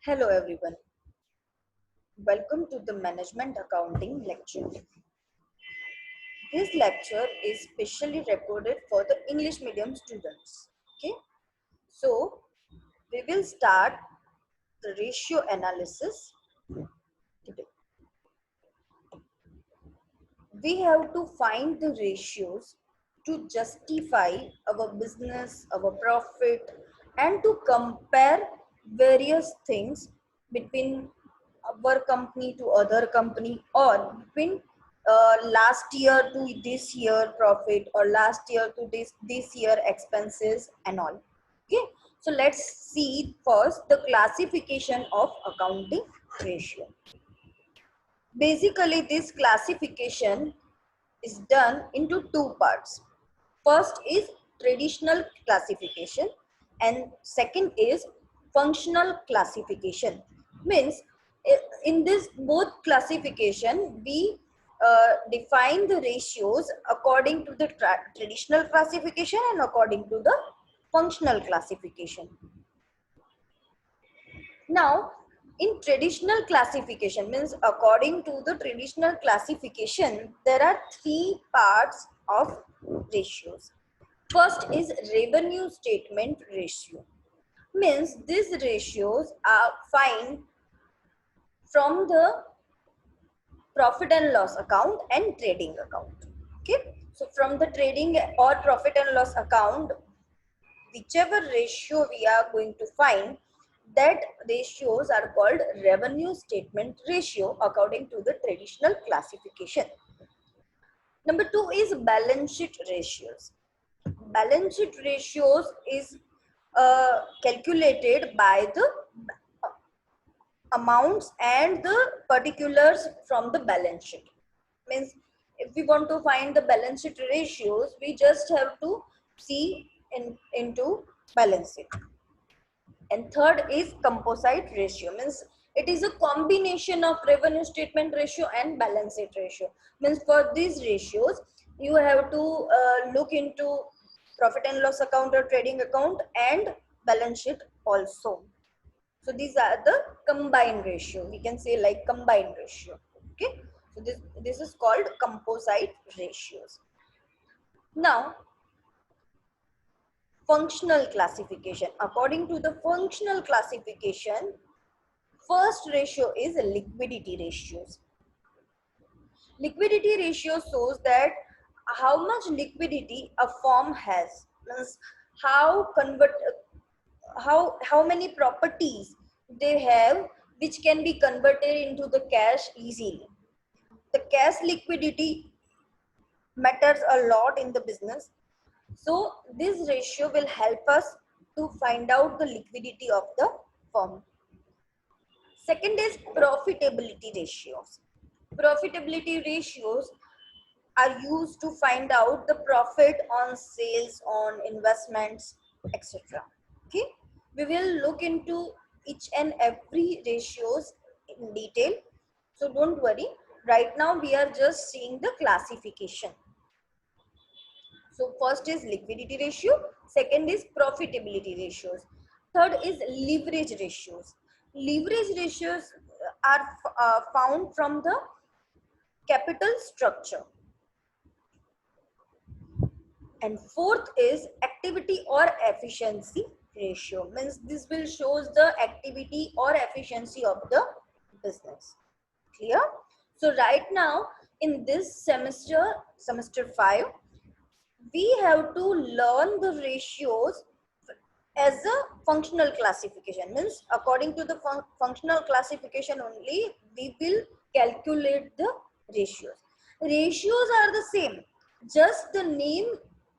Hello everyone. Welcome to the Management Accounting lecture. This lecture is specially recorded for the English medium students. Okay. So we will start the ratio analysis today. We have to find the ratios to justify our business, our profit, and to compare various things between our company to other company, or between last year to this year profit, or last year to this year expenses and all. Okay, so let's see first the classification of accounting ratio. Basically, this classification is done into two parts. First is traditional classification and second is functional classification. Means in this both classification we define the ratios according to the traditional classification and according to the functional classification. Now, in traditional classification, means according to the traditional classification, there are three parts of ratios. First is revenue statement ratio. Means these ratios are found from the profit and loss account and trading account. Okay, so from the trading or profit and loss account, whichever ratio we are going to find, that ratios are called revenue statement ratio according to the traditional classification. Number two is balance sheet ratios. Balance sheet ratios is calculated by the amounts and the particulars from the balance sheet. Means if we want to find the balance sheet ratios, we just have to see into balance sheet. And third is composite ratio. Means it is a combination of revenue statement ratio and balance sheet ratio. Means for these ratios you have to look into profit and loss account or trading account and balance sheet also. So these are the combined ratio. We can say like combined ratio. Okay, so this is called composite ratios. Now, functional classification. According to the functional classification, first ratio is liquidity ratios. Liquidity ratio shows that how much liquidity a firm has. Means how many properties they have which can be converted into the cash easily. The cash liquidity matters a lot in the business. So this ratio will help us to find out the liquidity of the firm. Second is profitability ratios. Profitability ratios are used to find out the profit on sales, on investments, etc. Okay, we will look into each and every ratios in detail. So don't worry. Right now we are just seeing the classification. So first is liquidity ratio, second is profitability ratios, third is leverage ratios. Leverage ratios are found from the capital structure. And fourth is activity or efficiency ratio. Means this will shows the activity or efficiency of the business. Clear? So right now in this semester 5, we have to learn the ratios as a functional classification. Means according to the functional classification only we will calculate the ratios. Ratios are the same, just the name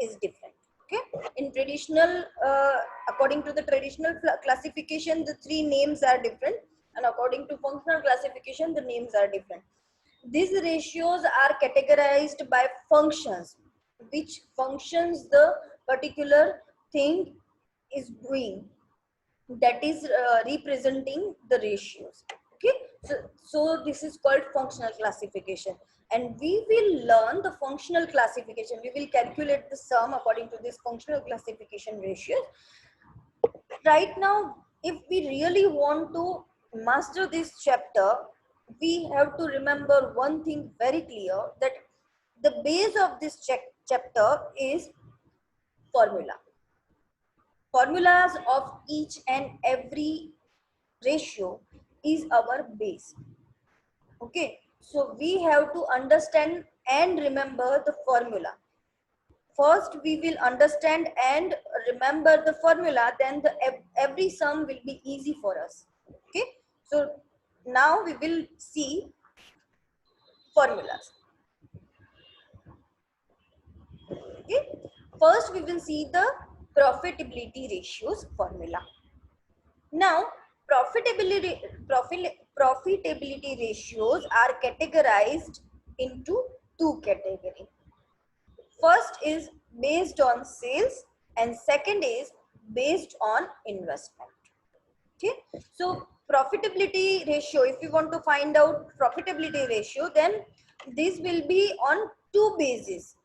is different. Okay, in traditional according to the traditional classification the three names are different, and according to functional classification the names are different. These ratios are categorized by functions, which functions the particular thing is doing, that is representing the ratios. Okay, so this is called functional classification, and we will learn the functional classification. We will calculate the sum according to this functional classification ratios. Right now, if we really want to master this chapter, we have to remember one thing very clear, that the base of this chapter is formula. Formulas of each and every ratio is our base. Okay, so we have to understand and remember the formula. First we will understand and remember the formula, then every sum will be easy for us. Okay, so now we will see formulas. Okay, first we will see the profitability ratios formula. Now profitability ratios are categorized into two categories. First is based on sales and second is based on investment. Okay, so profitability ratio, if you want to find out profitability ratio, then this will be on two bases.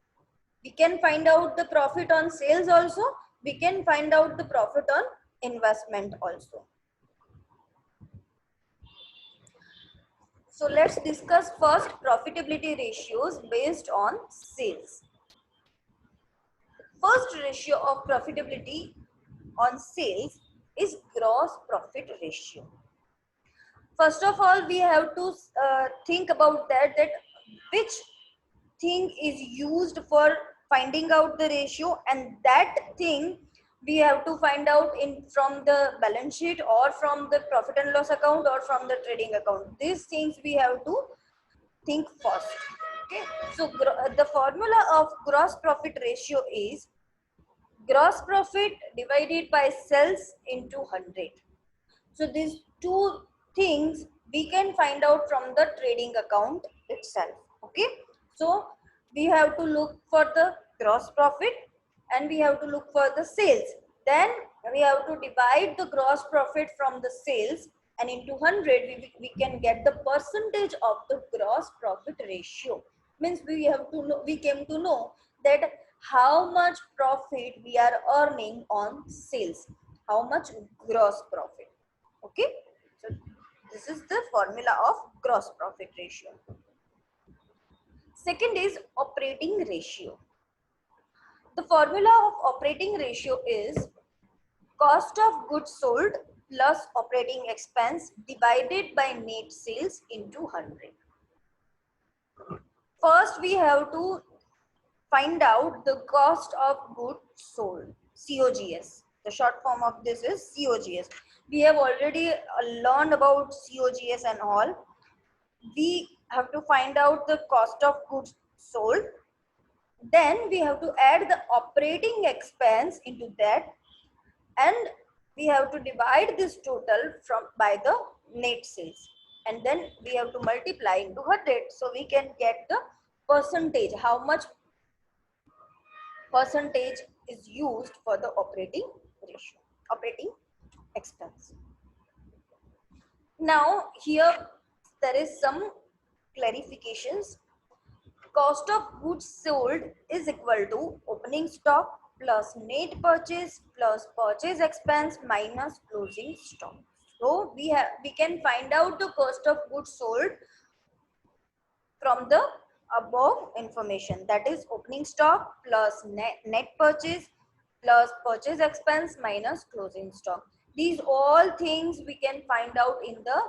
We can find out the profit on sales also, we can find out the profit on investment also. So let's discuss first profitability ratios based on sales. First ratio of profitability on sales is gross profit ratio. First of all, we have to think about that which thing is used for finding out the ratio, and that thing we have to find out in from the balance sheet or from the profit and loss account or from the trading account. These things we have to think first. Okay, so the formula of gross profit ratio is gross profit divided by sales into 100. So these two things we can find out from the trading account itself. Okay, so we have to look for the gross profit and we have to look for the sales. Then we have to divide the gross profit from the sales, and into 100 we can get the percentage of the gross profit ratio. Means we have to know, we came to know that how much profit we are earning on sales, how much gross profit. Okay, so this is the formula of gross profit ratio. Second is operating ratio. The formula of operating ratio is cost of goods sold plus operating expense divided by net sales into 100. First we have to find out the cost of goods sold, COGS. The short form of this is COGS. We have already learned about COGS and all. We have to find out the cost of goods sold. Then we have to add the operating expense into that, and we have to divide this total by the net sales, and then we have to multiply into 100, so we can get the percentage, how much percentage is used for the operating ratio, operating expense. Now here there is some clarifications. Cost of goods sold is equal to opening stock plus net purchase plus purchase expense minus closing stock. So we can find out the cost of goods sold from the above information, that is opening stock plus net purchase plus purchase expense minus closing stock. These all things we can find out in the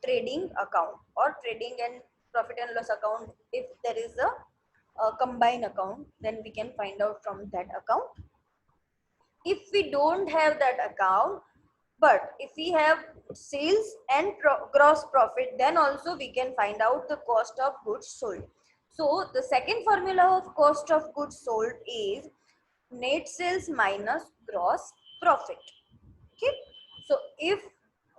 trading account or trading and profit and loss account. If there is a combined account, then we can find out from that account. If we don't have that account, but if we have sales and gross profit, then also we can find out the cost of goods sold. So the second formula of cost of goods sold is net sales minus gross profit. Okay, so if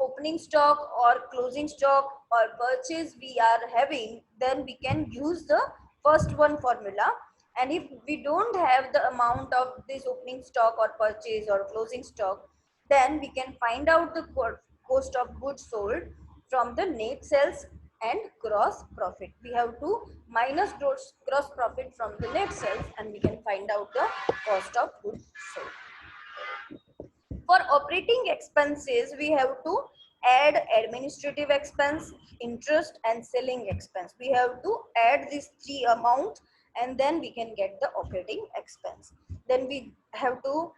opening stock or closing stock or purchase we are having, then we can use the first one formula. And if we don't have the amount of this opening stock or purchase or closing stock, then we can find out the cost of goods sold from the net sales and gross profit. We have to minus gross profit from the net sales, and we can find out the cost of goods sold. For operating expenses, we have to add administrative expense, interest and selling expense. We have to add these three amounts and then we can get the operating expense. Then we have to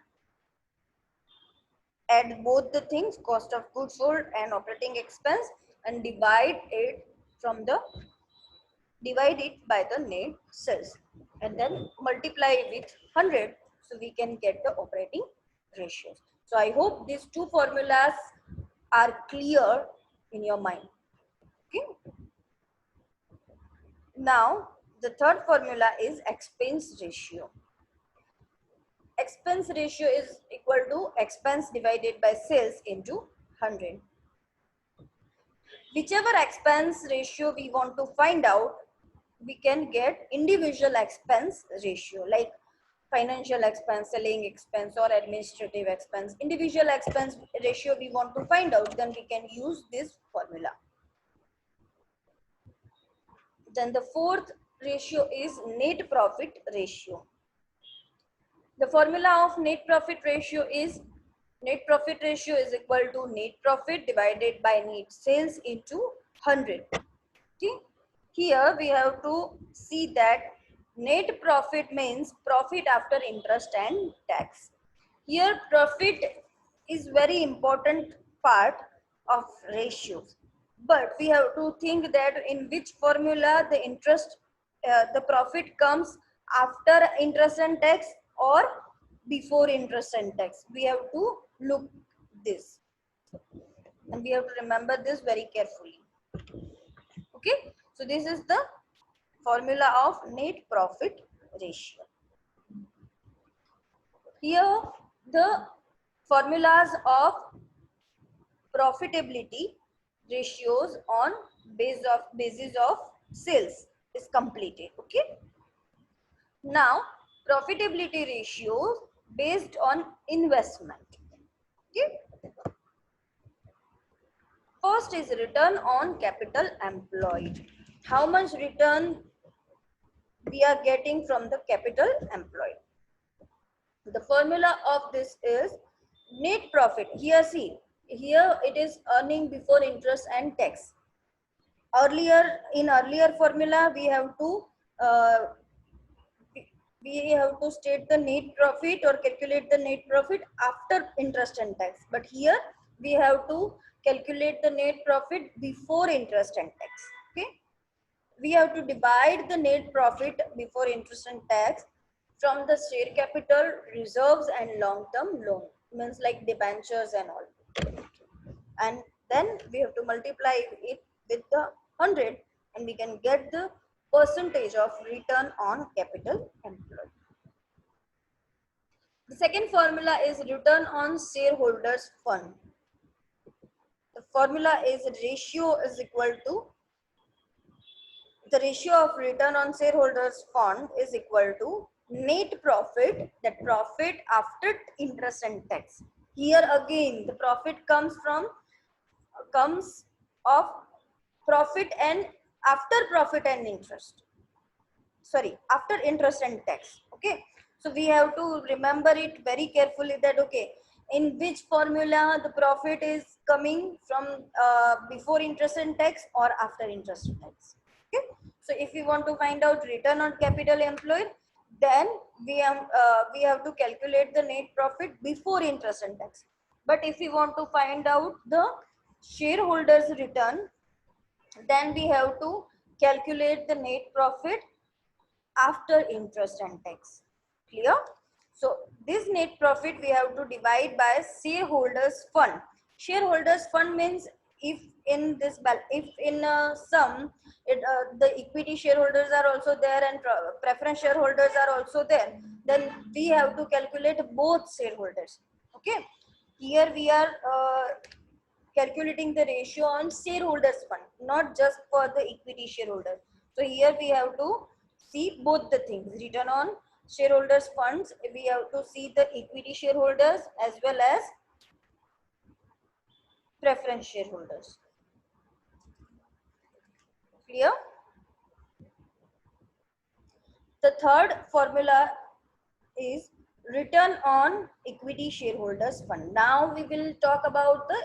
add both the things, cost of goods sold and operating expense, and divide it by the net sales and then multiply with 100, so we can get the operating ratios. So I hope these two formulas are clear in your mind. Okay. Now the third formula is expense ratio. Expense ratio is equal to expense divided by sales into 100. Whichever expense ratio we want to find out, we can get individual expense ratio like financial expense, selling expense or administrative expense. Individual expense ratio we want to find out, then we can use this formula. Then the fourth ratio is net profit ratio. The formula of net profit ratio is equal to net profit divided by net sales into 100. Okay. Here we have to see that net profit means profit after interest and tax. Here profit is very important part of ratios, but we have to think that in which formula the profit comes after interest and tax or before interest and tax. We have to look this and we have to remember this very carefully. Okay, so this is the formula of net profit ratio. Here the formulas of profitability ratios on basis of sales is completed. Okay, now profitability ratios based on investment. Okay, first is return on capital employed. How much return we are getting from the capital employed? The formula of this is net profit. Here see, here it is earning before interest and tax. Earlier formula we have to state the net profit or calculate the net profit after interest and tax, but here we have to calculate the net profit before interest and tax. Okay, we have to divide the net profit before interest and tax from the share capital, reserves and long term loan, means like debentures and all, and then we have to multiply it with the 100 and we can get the percentage of return on capital employed. The second formula is return on shareholders fund. The formula is ratio is equal to the ratio of return on shareholders fund is equal to net profit, that profit after interest and tax. Here again the profit comes of profit and after profit and interest, sorry, after interest and tax. Okay, so we have to remember it very carefully that okay, in which formula the profit is coming from before interest and tax or after interest and tax. Okay, so if we want to find out return on capital employed, then we have to calculate the net profit before interest and tax. But if we want to find out the shareholders return, then we have to calculate the net profit after interest and tax. Clear? So this net profit we have to divide by shareholders fund. Shareholders fund means if in sum the equity shareholders are also there and preference shareholders are also there, then we have to calculate both shareholders. Okay, here we are calculating the ratio on shareholders fund, not just for the equity shareholder. So here we have to see both the things, return on shareholders funds, we have to see the equity shareholders as well as preference shareholders. Clear? The third formula is return on equity shareholders fund. Now we will talk about the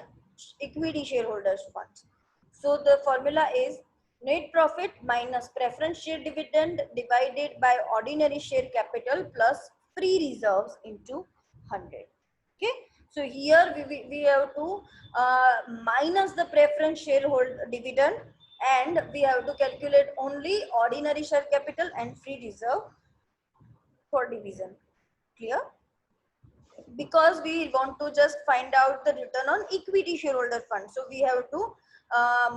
equity shareholders funds. So the formula is net profit minus preference share dividend divided by ordinary share capital plus free reserves into 100. Okay, so here we have to minus the preference shareholder dividend, and we have to calculate only ordinary share capital and free reserve for division. Clear? Because we want to just find out the return on equity shareholder fund, so we have to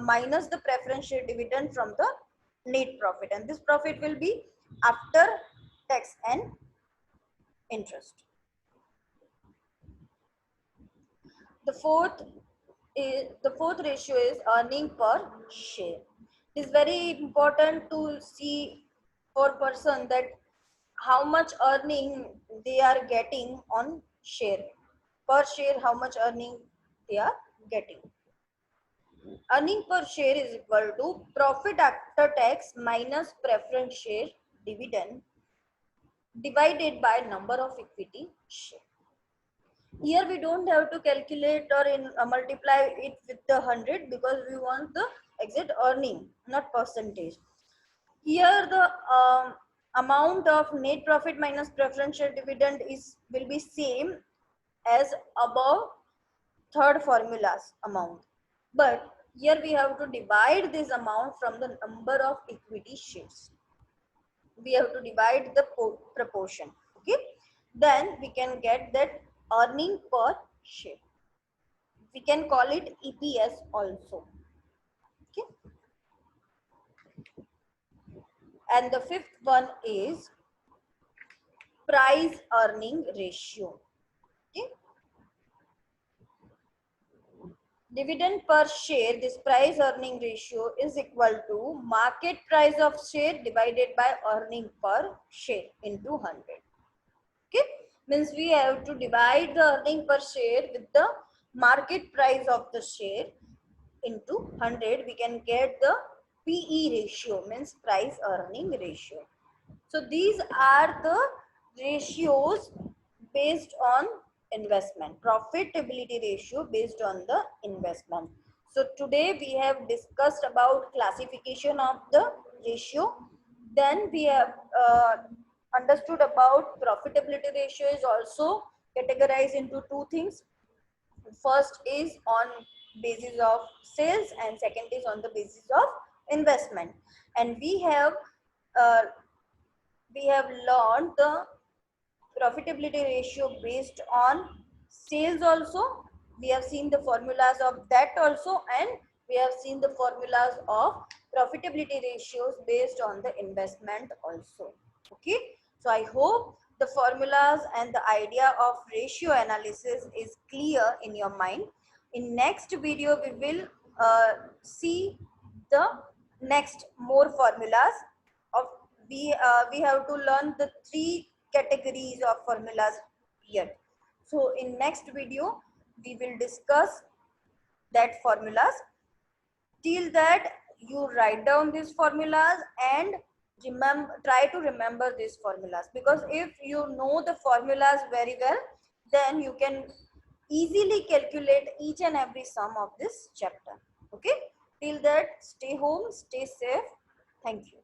minus the preference share dividend from the net profit, and this profit will be after tax and interest. The fourth ratio is earning per share. It is very important to see for person that how much earning they are getting on share. Per share, how much earning they are getting. Earning per share is equal to profit after tax minus preference share dividend divided by number of equity share. Here we don't have to calculate or multiply it with the 100 because we want the exact earning, not percentage. Here the amount of net profit minus preference share dividend will be same as above third formula's amount, but here we have to divide this amount from the number of equity shares. We have to divide the proportion. Okay, then we can get that earning per share. We can call it EPS also. Okay, and the fifth one is price earning ratio. Okay, dividend per share, this price earning ratio is equal to market price of share divided by earning per share into 100. Okay, means we have to divide the earning per share with the market price of the share into 100. We can get the PE ratio, means price earning ratio. So these are the ratios based on investment, profitability ratio based on the investment. So today we have discussed about classification of the ratio. Then we have understood about profitability ratio is also categorized into two things. First is on basis of sales and second is on the basis of investment. And we have learned the profitability ratio based on sales also. We have seen the formulas of that also, and we have seen the formulas of profitability ratios based on the investment also. Okay, so I hope the formulas and the idea of ratio analysis is clear in your mind. In next video we will see the next more formulas of we have to learn the three categories of formulas yet. So in next video we will discuss that formulas. Till that, you write down these formulas and try to remember these formulas, because if you know the formulas very well, then you can easily calculate each and every sum of this chapter. Okay, till that, stay home, stay safe. Thank you.